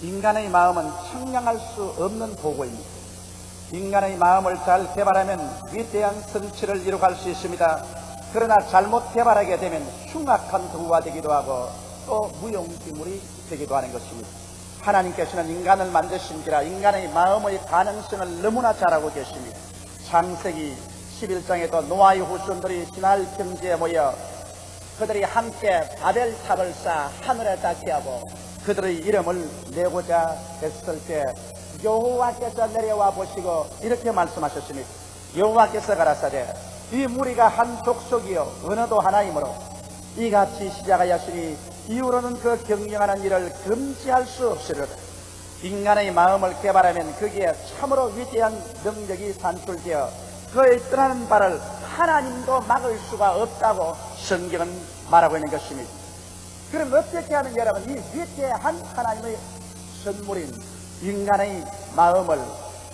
인간의 마음은 측량할 수 없는 보고입니다. 인간의 마음을 잘 개발하면 위대한 성취를 이루어갈 수 있습니다. 그러나 잘못 개발하게 되면 흉악한 도구가 되기도 하고 또 무용지물이 되기도 하는 것입니다. 하나님께서는 인간을 만드신지라 인간의 마음의 가능성을 너무나 잘 알고 계십니다. 창세기 11장에도 노아의 후손들이 신할 경지에 모여 그들이 함께 바벨탑을 쌓아 하늘에 닿게 하고 그들의 이름을 내고자 했을 때 여호와께서 내려와 보시고 이렇게 말씀하셨습니다. 여호와께서 가라사대 이 무리가 한 족속이요 언어도 하나이므로 이같이 시작하였으니 이후로는 그 경영하는 일을 금지할 수 없으리로다. 인간의 마음을 개발하면 거기에 참으로 위대한 능력이 산출되어 그의 떠나는 발을 하나님도 막을 수가 없다고 성경은 말하고 있는 것입니다. 그럼 어떻게 하면 여러분 이 위대한 하나님의 선물인 인간의 마음을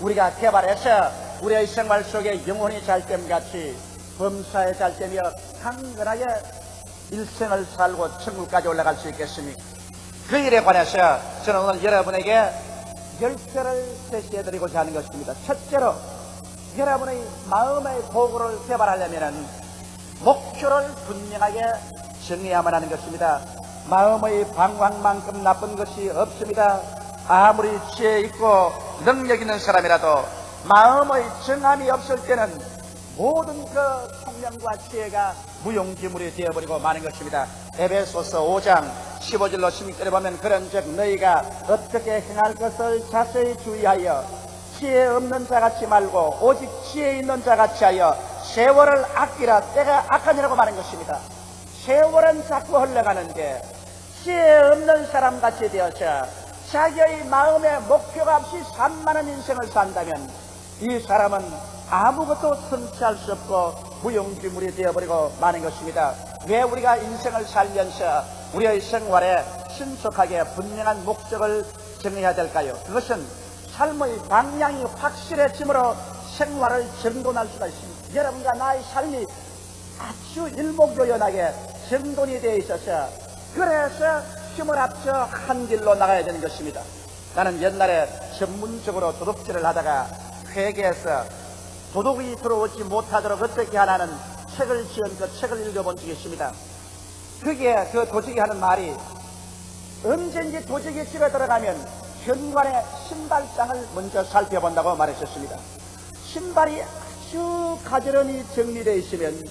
우리가 개발해서 우리의 생활 속에 영혼이 잘됨같이 범사에 잘되며 강건하게 일생을 살고 천국까지 올라갈 수 있겠습니까? 그 일에 관해서 저는 오늘 여러분에게 10개를 제시해드리고자 하는 것입니다. 첫째로 여러분의 마음의 도구를 개발하려면 목표를 분명하게 정해야만 하는 것입니다. 마음의 방황만큼 나쁜 것이 없습니다. 아무리 지혜 있고 능력 있는 사람이라도 마음의 정함이 없을 때는 모든 그 총명과 지혜가 무용지물이 되어버리고 마는 것입니다. 에베소서 5장 15절로 16절에 보면 그런즉 너희가 어떻게 행할 것을 자세히 주의하여 지혜 없는 자같이 말고 오직 지혜 있는 자같이 하여 세월을 아끼라. 때가 악하니라고 말하는 것입니다. 세월은 자꾸 흘러가는데 지혜 없는 사람같이 되어서 자기의 마음의 목표가 없이 산만한 인생을 산다면 이 사람은 아무것도 성취할 수 없고 무용지물이 되어버리고 마는 것입니다. 왜 우리가 인생을 살면서 우리의 생활에 신속하게 분명한 목적을 정해야 될까요? 그것은 삶의 방향이 확실해짐으로 생활을 정돈할 수가 있습니다. 여러분과 나의 삶이 아주 일목요연하게 정돈이 되어 있어서 그래서 힘을 합쳐 한 길로 나가야 되는 것입니다. 나는 옛날에 전문적으로 도둑질을 하다가 회계에서 도둑이 들어오지 못하도록 어떻게 하나는 책을 지은 그 책을 읽어본 적이 있습니다. 그게 그 도둑이 하는 말이 언제든지 도둑이 집에 들어가면 현관의 신발장을 먼저 살펴본다고 말했었습니다. 신발이 아주 가지런히 정리되어 있으면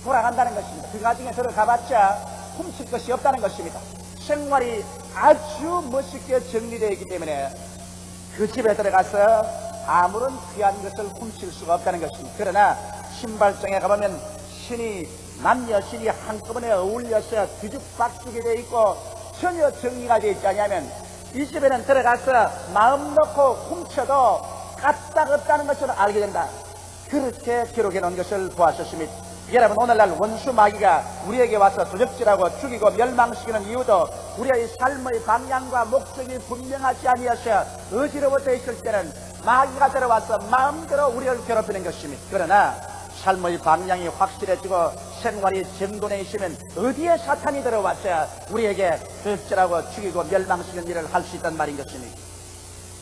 돌아간다는 것입니다. 그 가정에 들어가봤자 훔칠 것이 없다는 것입니다. 생활이 아주 멋있게 정리되어 있기 때문에 그 집에 들어가서 아무런 귀한 것을 훔칠 수가 없다는 것입니다. 그러나 신발장에 가보면 남녀 신이 한꺼번에 어울려서 뒤죽박죽이 되어 있고 전혀 정리가 되어 있지 않냐면 이 집에는 들어가서 마음 놓고 훔쳐도 까딱없다는 것을 알게 된다. 그렇게 기록해 놓은 것을 보았었습니다. 여러분, 오늘날 원수 마귀가 우리에게 와서 도적질하고 죽이고 멸망시키는 이유도 우리의 삶의 방향과 목적이 분명하지 아니어서 어지러워져 있을 때는 마귀가 들어와서 마음대로 우리를 괴롭히는 것입니다. 그러나 삶의 방향이 확실해지고 생활이 정돈해 있으면 어디에 사탄이 들어와서 우리에게 도적질하고 죽이고 멸망시키는 일을 할 수 있단 말인 것입니다.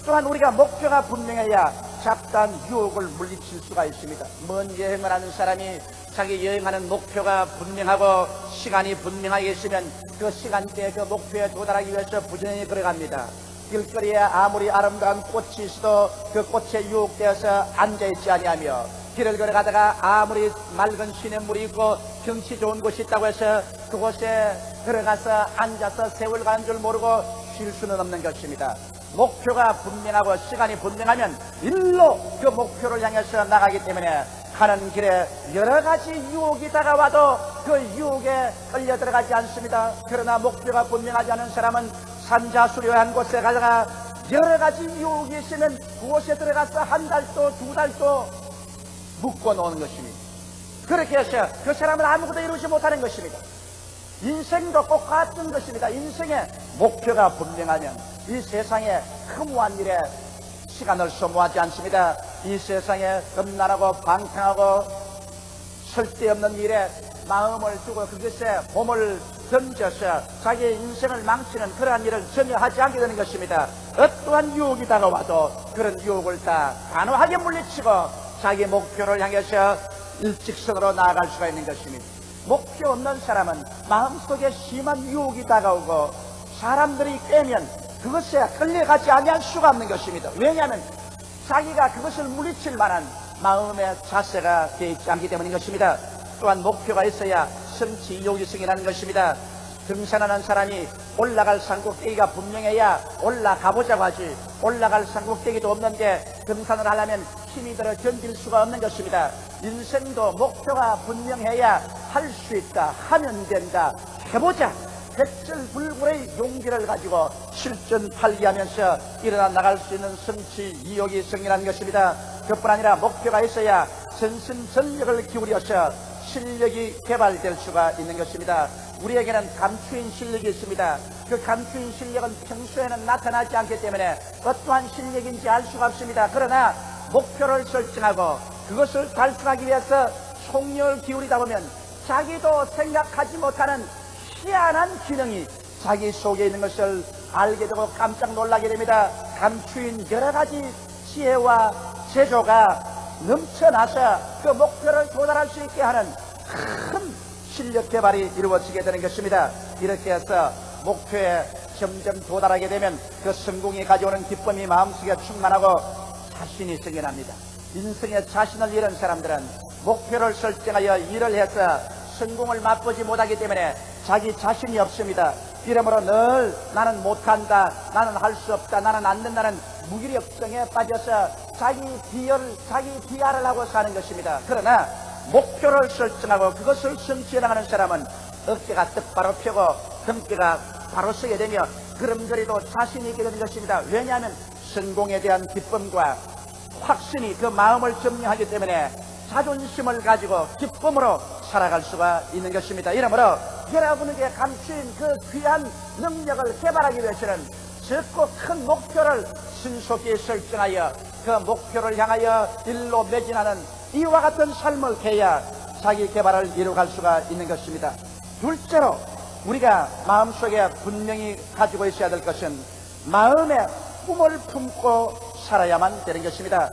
또한 우리가 목표가 분명해야 잡다한 유혹을 물리칠 수가 있습니다. 먼 여행을 하는 사람이 자기 여행하는 목표가 분명하고 시간이 분명하게 있으면 그 시간대에 그 목표에 도달하기 위해서 부지런히 걸어갑니다. 길거리에 아무리 아름다운 꽃이 있어도 그 꽃에 유혹되어서 앉아있지 아니하며 길을 걸어가다가 아무리 맑은 시냇물이 있고 경치 좋은 곳이 있다고 해서 그곳에 들어가서 앉아서 세월 가는 줄 모르고 쉴 수는 없는 것입니다. 목표가 분명하고 시간이 분명하면 일로 그 목표를 향해서 나가기 때문에 가는 길에 여러 가지 유혹이 다가와도 그 유혹에 끌려 들어가지 않습니다. 그러나 목표가 분명하지 않은 사람은 산자수려한 곳에 가다가 여러 가지 유혹이 있으면 그곳에 들어가서 한 달도 두 달도 묵고 노는 것입니다. 그렇게 해서 그 사람은 아무것도 이루지 못하는 것입니다. 인생도 똑같은 것입니다. 인생의 목표가 분명하면 이 세상에 허무한 일에 시간을 소모하지 않습니다. 이 세상에 험난하고 방탕하고 쓸데없는 일에 마음을 두고 그것에 몸을 던져서 자기의 인생을 망치는 그러한 일을 전혀 하지 않게 되는 것입니다. 어떠한 유혹이 다가와도 그런 유혹을 다 단호하게 물리치고 자기 목표를 향해서 일직선으로 나아갈 수가 있는 것입니다. 목표 없는 사람은 마음속에 심한 유혹이 다가오고 사람들이 꿰면 그것에 끌려가지 아니할 수가 없는 것입니다. 왜냐하면 자기가 그것을 물리칠 만한 마음의 자세가 되어 있지 않기 때문인 것입니다. 또한 목표가 있어야 성취 유혹이 승인하는 것입니다. 등산하는 사람이 올라갈 산꼭대기가 분명해야 올라가보자고 하지, 올라갈 산꼭대기도 없는데 등산을 하려면 힘이 들어 견딜 수가 없는 것입니다. 인생도 목표가 분명해야 할 수 있다, 하면 된다, 해보자, 백절불굴의 용기를 가지고 실전팔기하면서 일어나 나갈 수 있는 성취 유혹이 승인하는 것입니다. 그뿐 아니라 목표가 있어야 전심전력을 기울여서 실력이 개발될 수가 있는 것입니다. 우리에게는 감추인 실력이 있습니다. 그 감추인 실력은 평소에는 나타나지 않기 때문에 어떠한 실력인지 알 수가 없습니다. 그러나 목표를 설정하고 그것을 달성하기 위해서 총력을 기울이다 보면 자기도 생각하지 못하는 희한한 기능이 자기 속에 있는 것을 알게 되고 깜짝 놀라게 됩니다. 감추인 여러 가지 지혜와 재조가 넘쳐나서 그 목표를 도달할 수 있게 하는 큰 실력 개발이 이루어지게 되는 것입니다. 이렇게 해서 목표에 점점 도달하게 되면 그 성공이 가져오는 기쁨이 마음속에 충만하고 자신이 생겨납니다. 인생에 자신을 잃은 사람들은 목표를 설정하여 일을 해서 성공을 맛보지 못하기 때문에 자기 자신이 없습니다. 이러므로 늘 나는 못한다, 나는 할 수 없다, 나는 안 된다는 무기력증에 빠져서 자기 비하를 하고 사는 것입니다. 그러나 목표를 설정하고 그것을 성취해 나가는 사람은 어깨가 똑바로 펴고 등뼈가 바로 서게 되며 걸음걸이도 자신이 있게 되는 것입니다. 왜냐하면 성공에 대한 기쁨과 확신이 그 마음을 점령하기 때문에 자존심을 가지고 기쁨으로 살아갈 수가 있는 것입니다. 이러므로 여러분에게 감추인 그 귀한 능력을 개발하기 위해서는 적고 큰 목표를 신속히 설정하여 그 목표를 향하여 일로 매진하는 이와 같은 삶을 해야 자기 개발을 이루어갈 수가 있는 것입니다. 둘째로 우리가 마음속에 분명히 가지고 있어야 될 것은 마음의 꿈을 품고 살아야만 되는 것입니다.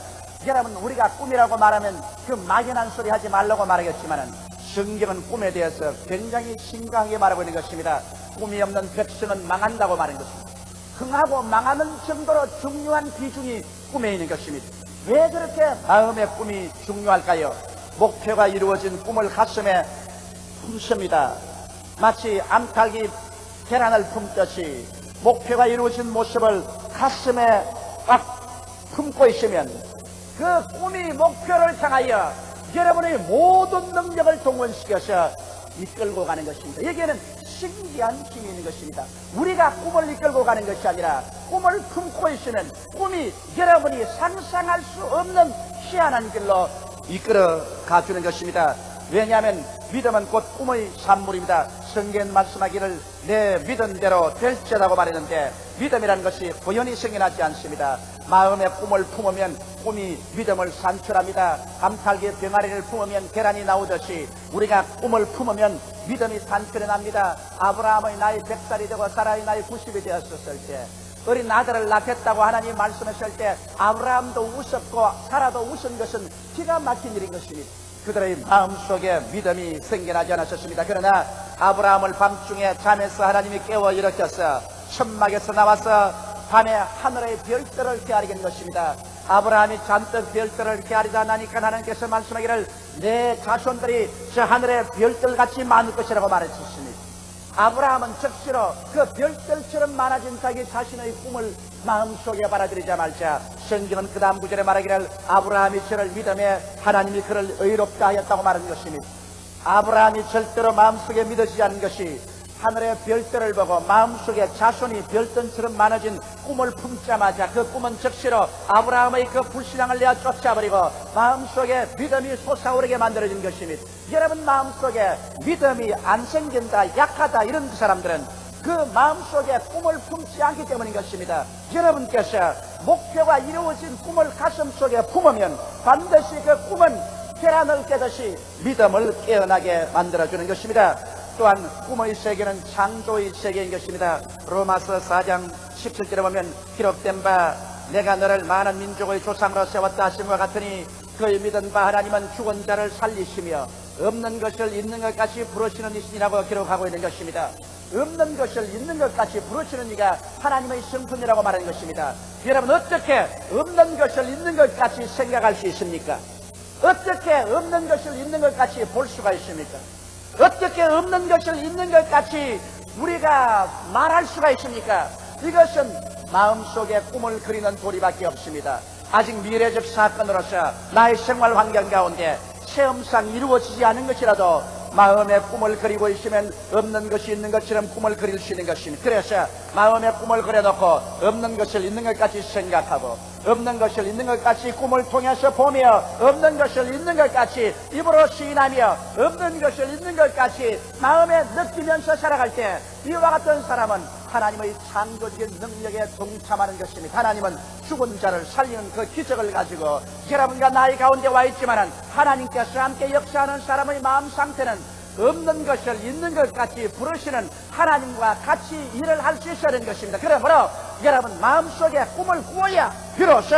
여러분, 우리가 꿈이라고 말하면 그 막연한 소리 하지 말라고 말하겠지만 성경은 꿈에 대해서 굉장히 심각하게 말하고 있는 것입니다. 꿈이 없는 백성은 망한다고 말하는 것입니다. 흥하고 망하는 정도로 중요한 비중이 꿈에 있는 것입니다. 왜 그렇게 마음의 꿈이 중요할까요? 목표가 이루어진 꿈을 가슴에 품습니다. 마치 암탉이 계란을 품듯이 목표가 이루어진 모습을 가슴에 꽉 품고 있으면 그 꿈이 목표를 향하여 여러분의 모든 능력을 동원시켜서 이끌고 가는 것입니다. 여기에는 신기한 힘이 있는 것입니다. 우리가 꿈을 이끌고 가는 것이 아니라 꿈을 품고 있으면 꿈이 여러분이 상상할 수 없는 희한한 길로 이끌어 가주는 것입니다. 왜냐하면 믿음은 곧 꿈의 산물입니다. 성경 말씀하기를 내 믿음대로 될지라고 말했는데 믿음이라는 것이 우연히 생겨나지 않습니다. 마음의 꿈을 품으면 꿈이 믿음을 산출합니다. 암탉이 병아리를 품으면 계란이 나오듯이 우리가 꿈을 품으면 믿음이 산출해 납니다. 아브라함의 나이 100살이 되고 사라의 나이 90이 되었을 때 어린 아들을 낳겠다고 하나님 말씀하실 때 아브라함도 웃었고 사라도 웃은 것은 기가 막힌 일인 것입니다. 그들의 마음속에 믿음이 생겨나지 않았었습니다. 그러나 아브라함을 밤중에 잠에서 하나님이 깨워 일으켜서 천막에서 나와서 밤에 하늘의 별들을 헤아리는 것입니다. 아브라함이 잔뜩 별들을 헤아리다 나니까 하나님께서 말씀하기를 내 자손들이 저 하늘의 별들같이 많을 것이라고 말했습니다. 아브라함은 즉시로 그 별들처럼 많아진 자기 자신의 꿈을 마음속에 받아들이자마자 성경은 그 다음 구절에 말하기를 아브라함이 저를 믿음에 하나님이 그를 의롭다 하였다고 말하는 것입니다. 아브라함이 절대로 마음속에 믿어지지 않는 것이 하늘의 별들을 보고 마음속에 자손이 별들처럼 많아진 꿈을 품자마자 그 꿈은 즉시로 아브라함의 그 불신앙을 내어 쫓아버리고 마음속에 믿음이 솟아오르게 만들어진 것입니다. 여러분 마음속에 믿음이 안 생긴다, 약하다 이런 사람들은 그 마음속에 꿈을 품지 않기 때문인 것입니다. 여러분께서 목표가 이루어진 꿈을 가슴속에 품으면 반드시 그 꿈은 계란을 깨듯이 믿음을 깨어나게 만들어주는 것입니다. 또한 꿈의 세계는 창조의 세계인 것입니다. 로마서 4장 17절에 보면 기록된 바 내가 너를 많은 민족의 조상으로 세웠다 하심과 같으니 그의 믿은 바 하나님은 죽은 자를 살리시며 없는 것을 있는 것 같이 부르시는 이시라고 기록하고 있는 것입니다. 없는 것을 있는 것 같이 부르시는 이가 하나님의 성품이라고 말하는 것입니다. 여러분, 어떻게 없는 것을 있는 것 같이 생각할 수 있습니까? 어떻게 없는 것을 있는 것 같이 볼 수가 있습니까? 어떻게 없는 것을 있는 것 같이 우리가 말할 수가 있습니까? 이것은 마음속에 꿈을 그리는 도리밖에 없습니다. 아직 미래적 사건으로서 나의 생활 환경 가운데 체험상 이루어지지 않은 것이라도 마음의 꿈을 그리고 있으면 없는 것이 있는 것처럼 꿈을 그릴 수 있는 것입니다. 그래서 마음의 꿈을 그려놓고 없는 것을 있는 것 같이 생각하고 없는 것을 있는 것 같이 꿈을 통해서 보며 없는 것을 있는 것 같이 입으로 시인하며 없는 것을 있는 것 같이 마음에 느끼면서 살아갈 때 이와 같은 사람은 하나님의 창조적인 능력에 동참하는 것입니다. 하나님은 죽은 자를 살리는 그 기적을 가지고 여러분과 나의 가운데 와 있지만 하나님께서 함께 역사하는 사람의 마음 상태는 없는 것을 있는 것 같이 부르시는 하나님과 같이 일을 할 수 있어야 하는 것입니다. 그러므로 여러분 마음속에 꿈을 꾸어야 비로소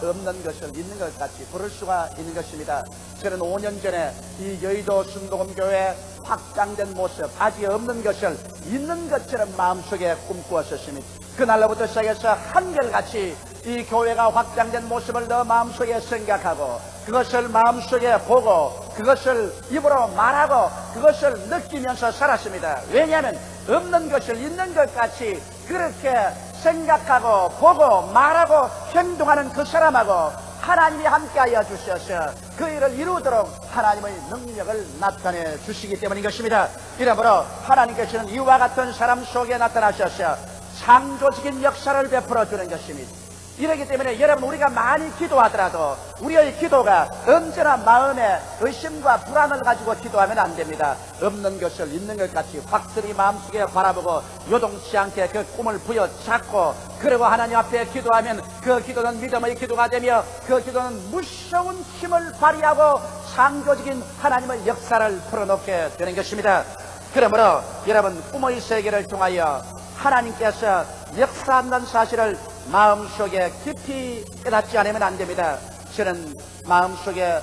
없는 것을 있는 것 같이 부를 수가 있는 것입니다. 저는 5년 전에 이 여의도 순복음교회 확장된 모습, 아직 없는 것을 있는 것처럼 마음속에 꿈꾸었었습니다. 그날로부터 시작해서 한결같이 이 교회가 확장된 모습을 더 마음속에 생각하고 그것을 마음속에 보고 그것을 입으로 말하고 그것을 느끼면서 살았습니다. 왜냐하면 없는 것을 있는 것 같이 그렇게 생각하고 보고 말하고 행동하는 그 사람하고 하나님이 함께하여 주셔서 그 일을 이루도록 하나님의 능력을 나타내 주시기 때문인 것입니다. 이러므로 하나님께서는 이와 같은 사람 속에 나타나셔서 창조적인 역사를 베풀어 주는 것입니다. 이러기 때문에 여러분 우리가 많이 기도하더라도 우리의 기도가 언제나 마음에 의심과 불안을 가지고 기도하면 안 됩니다. 없는 것을 있는 것 같이 확실히 마음속에 바라보고 요동치 않게 그 꿈을 부여잡고 그리고 하나님 앞에 기도하면 그 기도는 믿음의 기도가 되며 그 기도는 무서운 힘을 발휘하고 창조적인 하나님의 역사를 풀어놓게 되는 것입니다. 그러므로 여러분 꿈의 세계를 통하여 하나님께서 역사한다는 사실을 마음속에 깊이 깨닫지 않으면 안 됩니다. 저는 마음속에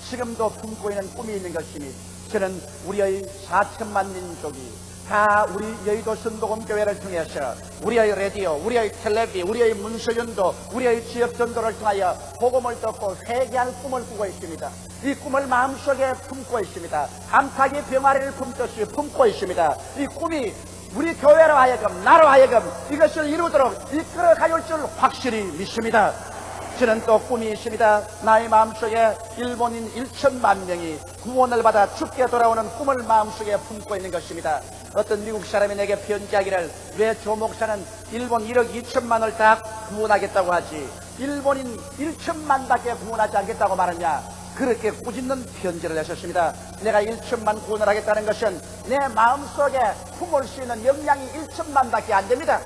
지금도 품고 있는 꿈이 있는 것입니다. 저는 우리의 4천만 민족이 다 우리 여의도 순복음교회를 통해서 우리의 라디오, 우리의 텔레비, 우리의 문서연도, 우리의 지역전도를 통하여 복음을 듣고 회개할 꿈을 꾸고 있습니다. 이 꿈을 마음속에 품고 있습니다. 암탉이 병아리를 품듯이 품고 있습니다. 이 꿈이 우리 교회로 하여금 나로 하여금 이것을 이루도록 이끌어 가줄 줄 확실히 믿습니다. 저는 또 꿈이 있습니다. 나의 마음속에 일본인 1천만 명이 구원을 받아 죽게 돌아오는 꿈을 마음속에 품고 있는 것입니다. 어떤 미국 사람이 내게 편지하기를 왜 조 목사는 일본 1억 2천만을 다 구원하겠다고 하지 일본인 1천만 밖에 구원하지 않겠다고 말하냐. 그렇게 꾸짖는 편지를 내셨습니다. 내가 1천만 구원을 하겠다는 것은 내 마음속에 품을 수 있는 역량이 1천만 밖에 안 됩니다.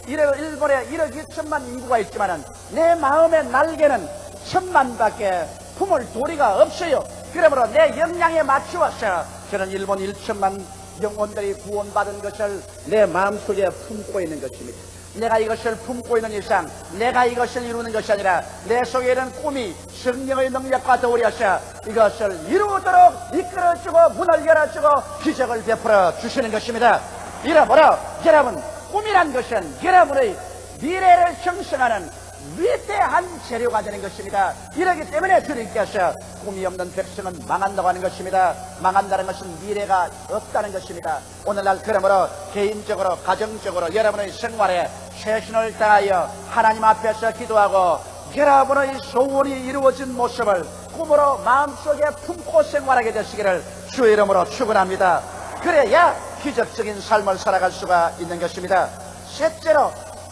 일본에 1억 2천만 인구가 있지만 내 마음의 날개는 1천만 밖에 품을 도리가 없어요. 그러므로 내 역량에 맞추어서 저는 일본 1천만 영혼들이 구원받은 것을 내 마음속에 품고 있는 것입니다. 내가 이것을 품고 있는 이상 내가 이것을 이루는 것이 아니라 내 속에 있는 꿈이 성령의 능력과 더불어서 이것을 이루도록 이끌어주고 문을 열어주고 기적을 베풀어 주시는 것입니다. 이러므로 여러분 꿈이란 것은 여러분의 미래를 형성하는 위대한 재료가 되는 것입니다. 이러기 때문에 주님께서 꿈이 없는 백성은 망한다고 하는 것입니다. 망한다는 것은 미래가 없다는 것입니다. 오늘날 그러므로 개인적으로 가정적으로 여러분의 생활에 최선을 다하여 하나님 앞에서 기도하고 여러분의 소원이 이루어진 모습을 꿈으로 마음속에 품고 생활하게 되시기를 주의 이름으로 축원합니다. 그래야 기적적인 삶을 살아갈 수가 있는 것입니다. 셋째로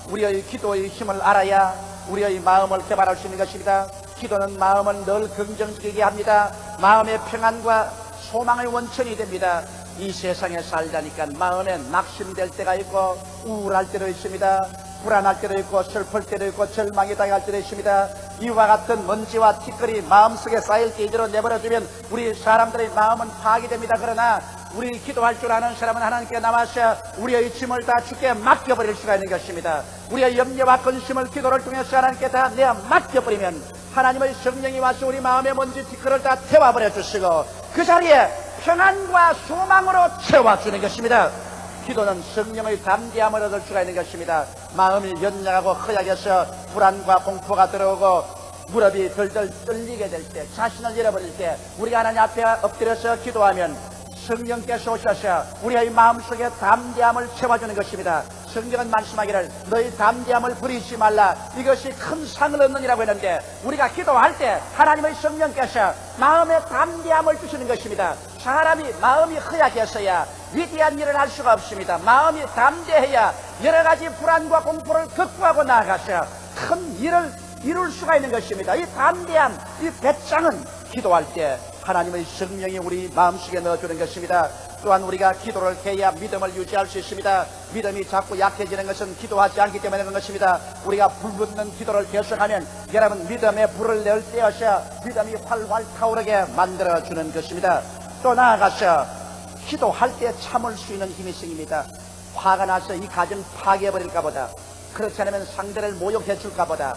우리의 기도의 힘을 알아야 우리의 마음을 개발할 수 있는 것입니다. 기도는 마음을 늘 긍정적이게 합니다. 마음의 평안과 소망의 원천이 됩니다. 이 세상에 살다니까 마음에 낙심될 때가 있고 우울할 때도 있습니다. 불안할 때도 있고 슬플 때도 있고 절망이 당할 때도 있습니다. 이와 같은 먼지와 티끌이 마음속에 쌓일 때 이대로 내버려두면 우리 사람들의 마음은 파괴됩니다. 그러나 우리 기도할 줄 아는 사람은 하나님께 나와서 우리의 짐을 다 주께 맡겨버릴 수가 있는 것입니다. 우리의 염려와 근심을 기도를 통해서 하나님께 다 내어 맡겨버리면 하나님의 성령이 와서 우리 마음의 먼지 티끌을 다 태워버려 주시고 그 자리에 평안과 소망으로 채워주는 것입니다. 기도는 성령의 담대함을 얻을 수가 있는 것입니다. 마음이 연약하고 허약해서 불안과 공포가 들어오고 무릎이 덜덜 떨리게 될 때, 자신을 잃어버릴 때 우리가 하나님 앞에 엎드려서 기도하면 성령께서 오셔서 우리의 마음속에 담대함을 채워주는 것입니다. 성경은 말씀하기를 너희 담대함을 버리지 말라, 이것이 큰 상을 얻느니라고 했는데 우리가 기도할 때 하나님의 성령께서 마음에 담대함을 주시는 것입니다. 사람이 마음이 허약해서야 위대한 일을 할 수가 없습니다. 마음이 담대해야 여러 가지 불안과 공포를 극복하고 나아가서 큰 일을 이룰 수가 있는 것입니다. 이 담대함, 이 배짱은 기도할 때 하나님의 성령이 우리 마음속에 넣어주는 것입니다. 또한 우리가 기도를 해야 믿음을 유지할 수 있습니다. 믿음이 자꾸 약해지는 것은 기도하지 않기 때문에 그런 것입니다. 우리가 불붙는 기도를 계속하면 여러분 믿음의 불을 낼 때여서 믿음이 활활 타오르게 만들어주는 것입니다. 또 나아가서 기도할 때 참을 수 있는 힘이 생깁니다. 화가 나서 이 가정 파괴해버릴까 보다, 그렇지 않으면 상대를 모욕해 줄까 보다,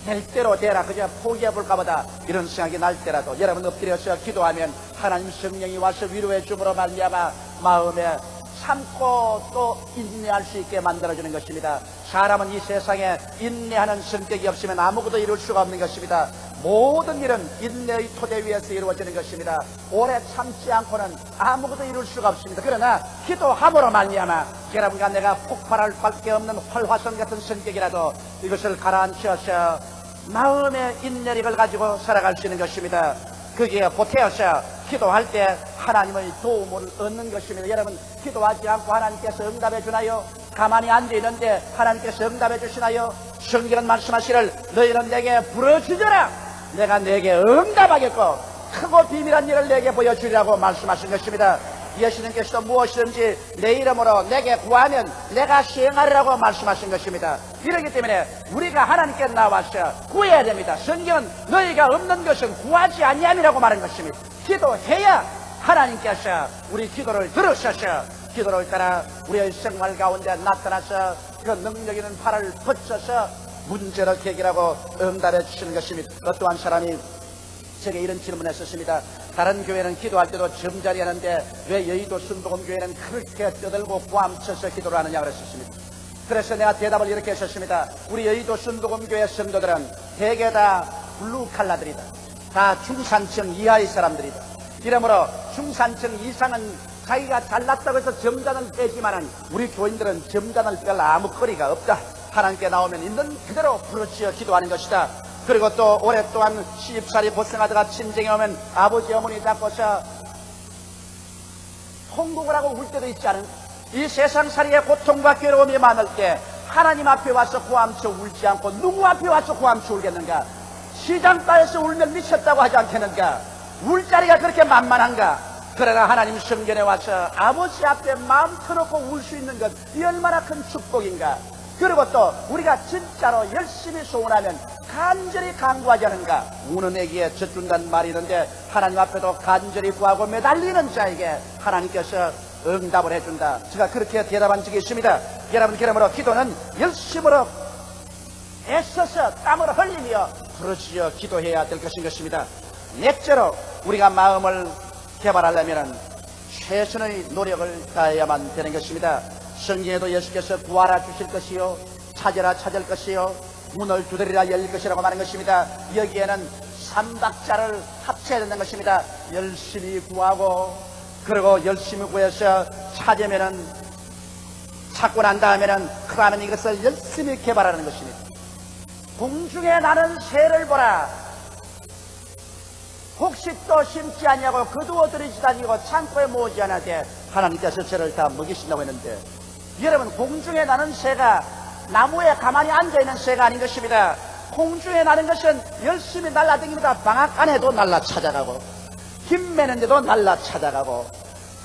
될 대로 되라 그저 포기해볼까 보다 이런 생각이 날 때라도 여러분 엎드려서 기도하면 하나님 성령이 와서 위로해 줌으로 말미암아 마음에 참고 또 인내할 수 있게 만들어주는 것입니다. 사람은 이 세상에 인내하는 성격이 없으면 아무것도 이룰 수가 없는 것입니다. 모든 일은 인내의 토대 위에서 이루어지는 것입니다. 오래 참지 않고는 아무것도 이룰 수가 없습니다. 그러나 기도함으로 말미암아 여러분과 내가 폭발할 밖에 없는 활화성 같은 성격이라도 이것을 가라앉혀서 마음의 인내력을 가지고 살아갈 수 있는 것입니다. 거기에 보태어서 기도할 때 하나님의 도움을 얻는 것입니다. 여러분 기도하지 않고 하나님께서 응답해 주나요? 가만히 앉아있는데 하나님께서 응답해 주시나요? 성경은 말씀하시를 너희는 내게 부르짖어라, 내가 내게 응답하겠고 크고 비밀한 일을 내게 보여주리라고 말씀하신 것입니다. 예수님께서도 무엇이든지 내 이름으로 내게 구하면 내가 시행하리라고 말씀하신 것입니다. 이렇기 때문에 우리가 하나님께 나와서 구해야 됩니다. 성경은 너희가 없는 것은 구하지 아니함이라고 말한 것입니다. 기도해야 하나님께서 우리 기도를 들으셔서 기도를 따라 우리의 생활 가운데 나타나서 그 능력 있는 팔을 뻗쳐서 문제를 해결하고 응답해 주시는 것입니다. 어떠한 사람이 제게 이런 질문을 했었습니다. 다른 교회는 기도할 때도 점자리 하는데 왜 여의도 순복음 교회는 그렇게 떠들고 꽉쳐서 기도를 하느냐 그랬었습니다. 그래서 내가 대답을 이렇게 했었습니다. 우리 여의도 순복음 교회 성도들은 대개 다 블루 칼라들이다. 다 중산층 이하의 사람들이다. 이러므로 중산층 이상은 자기가 잘났다고 해서 점잖을 빼지만은 우리 교인들은 점잖을 뺄 아무 거리가 없다. 하나님께 나오면 있는 그대로 부르짖어 기도하는 것이다. 그리고 또 오랫동안 시집살이 고생하다가 친정에 오면 아버지 어머니 잡고서 통곡을 하고 울 때도 있지 않은 이 세상살이의 고통과 괴로움이 많을 때 하나님 앞에 와서 고함쳐 울지 않고 누구 앞에 와서 고함쳐 울겠는가? 시장가에서 울면 미쳤다고 하지 않겠는가? 울 자리가 그렇게 만만한가? 그러나 하나님 성전에 와서 아버지 앞에 마음 터놓고 울 수 있는 것, 이 얼마나 큰 축복인가? 그리고 또 우리가 진짜로 열심히 소원하면 간절히 간구하지 않은가? 우는 애기에 젖준다는 말이 있는데 하나님 앞에도 간절히 구하고 매달리는 자에게 하나님께서 응답을 해준다. 제가 그렇게 대답한 적이 있습니다. 여러분, 그러므로 기도는 열심으로 애써서 땀을 흘리며 부르짖어 기도해야 될 것인 것입니다. 넷째로 우리가 마음을 개발하려면 최선의 노력을 다해야만 되는 것입니다. 성경에도 예수께서 구하라 주실 것이요 찾으라 찾을 것이요 문을 두드리라 열릴 것이라고 말하는 것입니다. 여기에는 3박자를 합쳐야 된다는 것입니다. 열심히 구하고 그리고 열심히 구해서 찾으면은 찾고 난 다음에는 그러면 이것을 열심히 개발하는 것입니다. 공중에 나는 새를 보라. 혹시 또 심지 아니하고 거두어들이지도 아니고 창고에 모으지 않아되 하나님께서 저를 다 먹이신다고 했는데, 여러분, 공중에 나는 새가 나무에 가만히 앉아있는 새가 아닌 것입니다. 공중에 나는 것은 열심히 날라다닙니다. 방학 안에도 날라 찾아가고 힘 매는데도 날라 찾아가고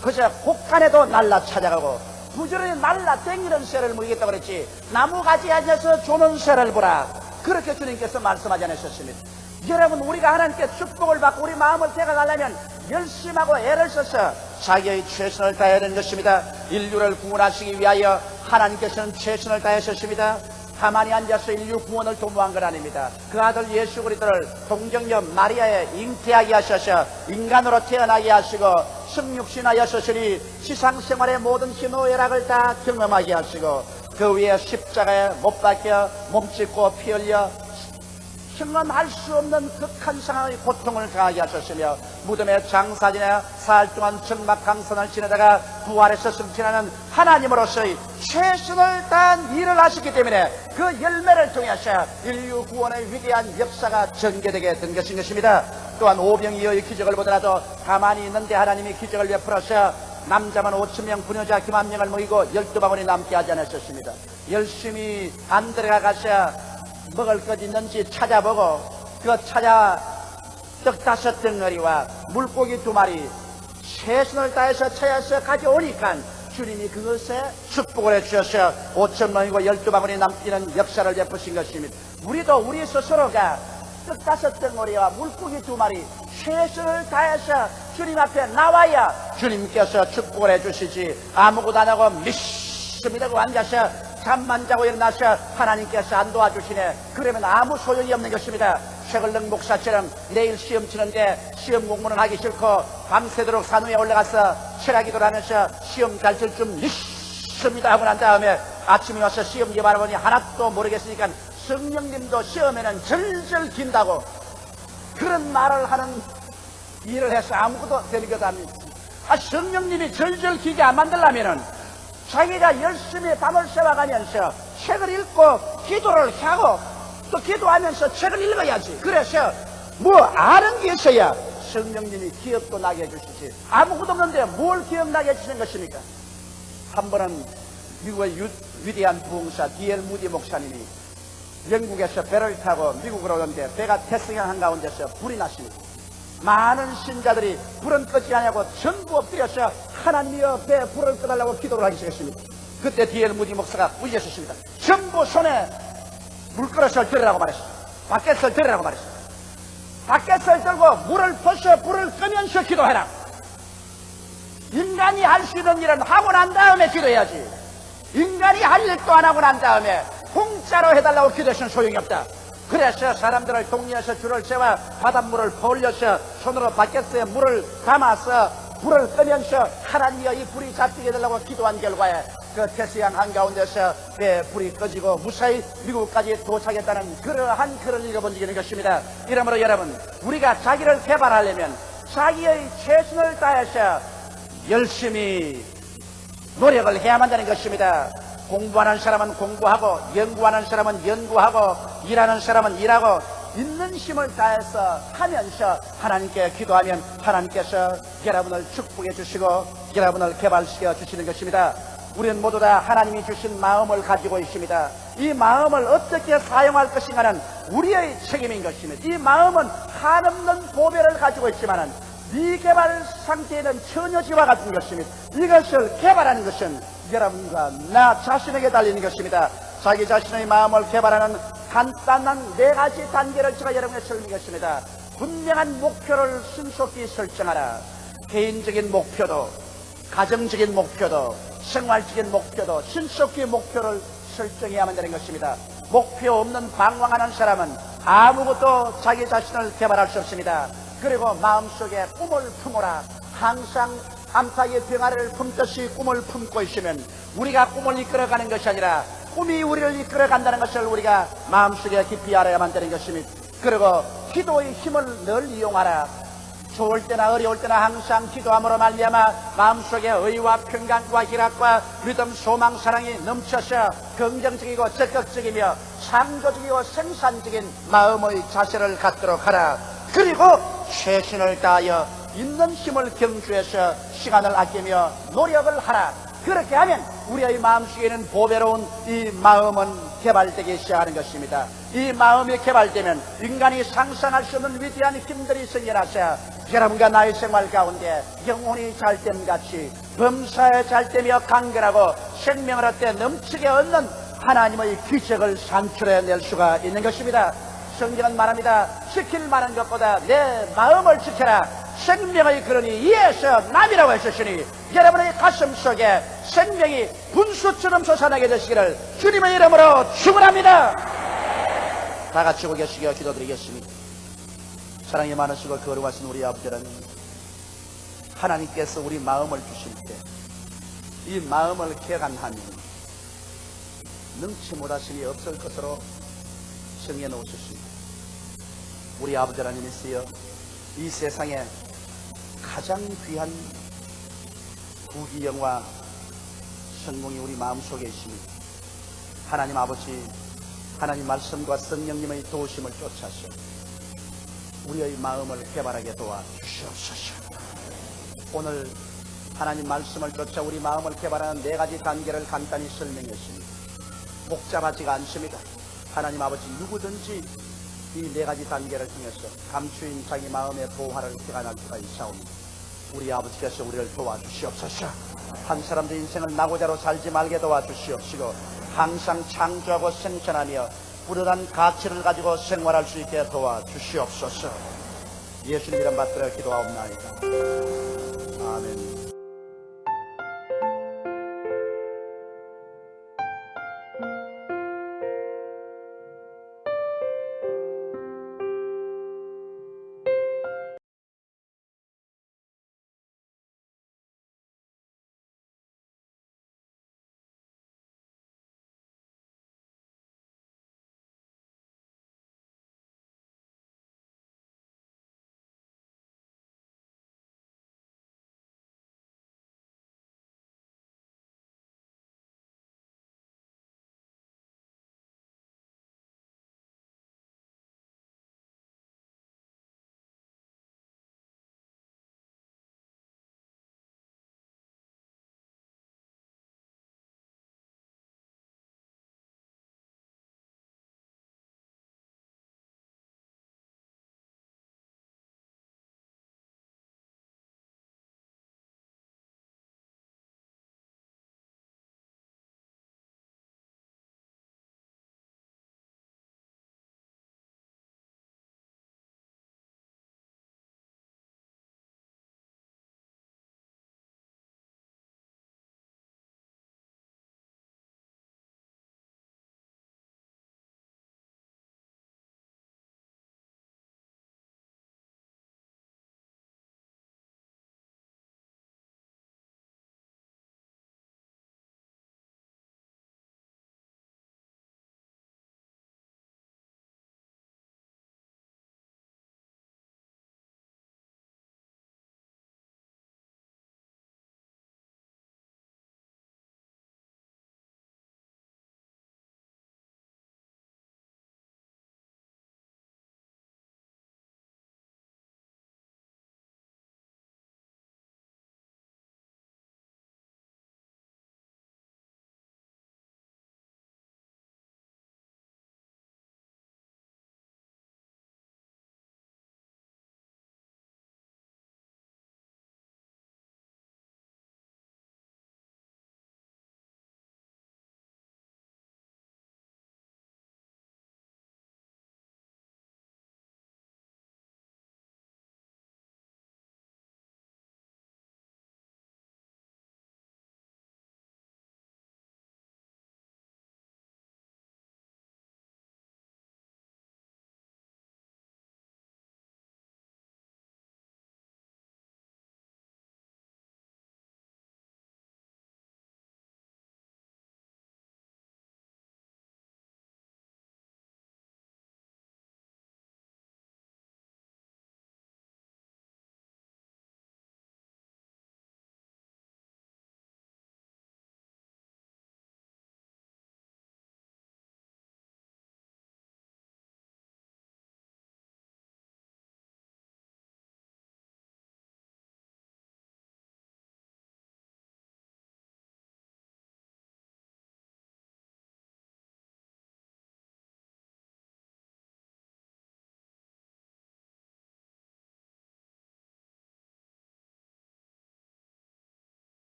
그저 곡간에도 날라 찾아가고 부지런히 날라다니는 새를 먹이겠다고 그랬지, 나무가지에 앉아서 조는 새를 보라. 그렇게 주님께서 말씀하지 않으셨습니다. 여러분, 우리가 하나님께 축복을 받고 우리 마음을 개각하려면 열심히 하고 애를 써서 자기의 최선을 다해야 되는 것입니다. 인류를 구원하시기 위하여 하나님께서는 최선을 다하셨습니다. 가만히 앉아서 인류 구원을 도모한 건 아닙니다. 그 아들 예수 그리스도를 동정녀 마리아에 잉태하게 하셔서 인간으로 태어나게 하시고 성육신하였으니 지상생활의 모든 희노애락을 다 경험하게 하시고 그 위에 십자가에 못 박혀 몸짓고 피 흘려 경험할 수 없는 극한 상황의 고통을 당하게 하셨으며 무덤에 장사지나 사흘 동안 적막강선을 지내다가 부활해서 승천하는 하나님으로서의 최선을 다한 일을 하셨기 때문에 그 열매를 통해서 인류 구원의 위대한 역사가 전개되게 된 것입니다. 또한 오병이어의 기적을 보더라도 가만히 있는데 하나님이 기적을 베풀어서 남자만 5,000명, 부녀자 9만 명을 먹이고 12바구니 남게 하지 않으셨습니다. 열심히 안 들어가서 먹을 것 있는지 찾아보고 그 찾아 떡 5덩어리와 물고기 2마리 최선을 다해서 찾아서 가져오니까 주님이 그것에 축복을 해주셔서 5,000명이고 12바구니 남기는 역사를 베푸신 것입니다. 우리도 우리 스스로가 떡 5덩어리와 물고기 2마리 최선을 다해서 주님 앞에 나와야 주님께서 축복을 해주시지 아무것도 안 하고 믿습니다고 앉아서 잠만 자고 일어나서 하나님께서 안 도와주시네. 그러면 아무 소용이 없는 것입니다. 최글릉 목사처럼 내일 시험 치는데 시험 공부는 하기 싫고 밤새도록 산 위에 올라가서 철학기도를 하면서 시험 잘 칠 줄 믿습니다 하고 난 다음에 아침에 와서 시험 예발해보니 하나도 모르겠으니까 성령님도 시험에는 절절 긴다고 그런 말을 하는 일을 해서 아무것도 되는 것 아닙니다. 성령님이 절절 기게 안 만들려면은 자기가 열심히 밤을 새워가면서 책을 읽고 기도를 하고 또 기도하면서 책을 읽어야지. 그래서 뭐 아는 게 있어야 성령님이 기억도 나게 해주시지. 아무것도 없는데 뭘 기억나게 해주시는 것입니까? 한 번은 미국의 위대한 부흥사 D.L. 무디 목사님이 영국에서 배를 타고 미국으로 오는데 배가 태평양 한가운데서 불이 났습니다. 많은 신자들이 불은 끄지 않냐고 전부 엎드려서 하나님이여 배 불을 꺼달라고 기도를 하기 시작했습니다. 그때 D.L. 무디 목사가 울렸었습니다. 전부 손에 물그릇을 들으라고 말했어요. 바켓을 들으라고 말했어요. 바켓을 들고 물을 퍼서 불을 끄면서 기도해라. 인간이 할 수 있는 일은 하고 난 다음에 기도해야지. 인간이 할 일도 안 하고 난 다음에 공짜로 해달라고 기도해서는 소용이 없다. 그래서 사람들을 동리해서 줄을 세워 바닷물을 퍼올려서 손으로 바켓에 물을 담아서 불을 끄면서 하나님이여 이 불이 잡히게 해달라고 기도한 결과에 그 태평양 한가운데서 배 불이 꺼지고 무사히 미국까지 도착했다는 그러한 글을 읽어본 적이 있는 것입니다. 이러므로 여러분, 우리가 자기를 개발하려면 자기의 최선을 다해서 열심히 노력을 해야만 되는 것입니다. 공부하는 사람은 공부하고 연구하는 사람은 연구하고 일하는 사람은 일하고 있는 힘을 다해서 하면서 하나님께 기도하면 하나님께서 여러분을 축복해 주시고 여러분을 개발시켜 주시는 것입니다. 우리는 모두 다 하나님이 주신 마음을 가지고 있습니다. 이 마음을 어떻게 사용할 것인가는 우리의 책임인 것입니다. 이 마음은 한없는 보배를 가지고 있지만은 미개발 상태에는 처녀지와 같은 것입니다. 이것을 개발하는 것은 여러분과 나 자신에게 달리는 것입니다. 자기 자신의 마음을 개발하는 간단한 4가지 단계를 제가 여러분에게 설명했습니다. 분명한 목표를 신속히 설정하라. 개인적인 목표도, 가정적인 목표도, 생활적인 목표도 신속히 목표를 설정해야만 되는 것입니다. 목표 없는 방황하는 사람은 아무것도 자기 자신을 개발할 수 없습니다. 그리고 마음속에 꿈을 품어라. 항상 암탉의 병아리를 품듯이 꿈을 품고 있으면 우리가 꿈을 이끌어가는 것이 아니라 꿈이 우리를 이끌어간다는 것을 우리가 마음속에 깊이 알아야만 되는 것입니다. 그리고 기도의 힘을 늘 이용하라. 좋을 때나 어려울 때나 항상 기도함으로 말미암아 마음속에 의와 평강과 희락과 믿음, 소망, 사랑이 넘쳐서 긍정적이고 적극적이며 창조적이고 생산적인 마음의 자세를 갖도록 하라. 그리고 최선을 다하여 있는 힘을 경주해서 시간을 아끼며 노력을 하라. 그렇게 하면 우리의 마음속에는 보배로운 이 마음은 개발되기 시작하는 것입니다. 이 마음이 개발되면 인간이 상상할 수 없는 위대한 힘들이 생겨나서 여러분과 나의 생활 가운데 영혼이 잘됨같이 범사에 잘되며 간결하고 생명을 얻되 넘치게 얻는 하나님의 기적을 산출해낼 수가 있는 것입니다. 성경은 말합니다. 지킬 만한 것보다 내 마음을 지켜라. 생명의 근원이 이에서 남이라고 하셨으니 여러분의 가슴 속에 생명이 분수처럼 솟아나게 되시기를 주님의 이름으로 축원합니다. 다 같이 고 계시겨 기도드리겠습니다. 사랑이 많으시고 거룩하신 우리 아버지 하나님, 하나님께서 우리 마음을 주실 때 이 마음을 개간하면 능치 못하심이 없을 것으로 정해 놓으셨습니다. 우리 아버지 하나님이시여, 이 세상에 가장 귀한 부귀영화 성공이 우리 마음속에 있습니다. 하나님 아버지, 하나님 말씀과 성령님의 도우심을 쫓아서 우리의 마음을 개발하게 도와주시옵소서. 오늘 하나님 말씀을 쫓아 우리 마음을 개발하는 4가지 단계를 간단히 설명했습니다. 복잡하지가 않습니다. 하나님 아버지, 누구든지 이 4가지 단계를 통해서 감추인 자기 마음의 보화를 개간할 수가 있사옵니다. 우리 아버지께서 우리를 도와주시옵소서. 한 사람도 인생을 나고자로 살지 말게 도와주시옵시고 항상 창조하고 생존하며 뿌듯한 가치를 가지고 생활할 수 있게 도와주시옵소서. 예수님 이름 받들어 기도하옵나이다. 아멘.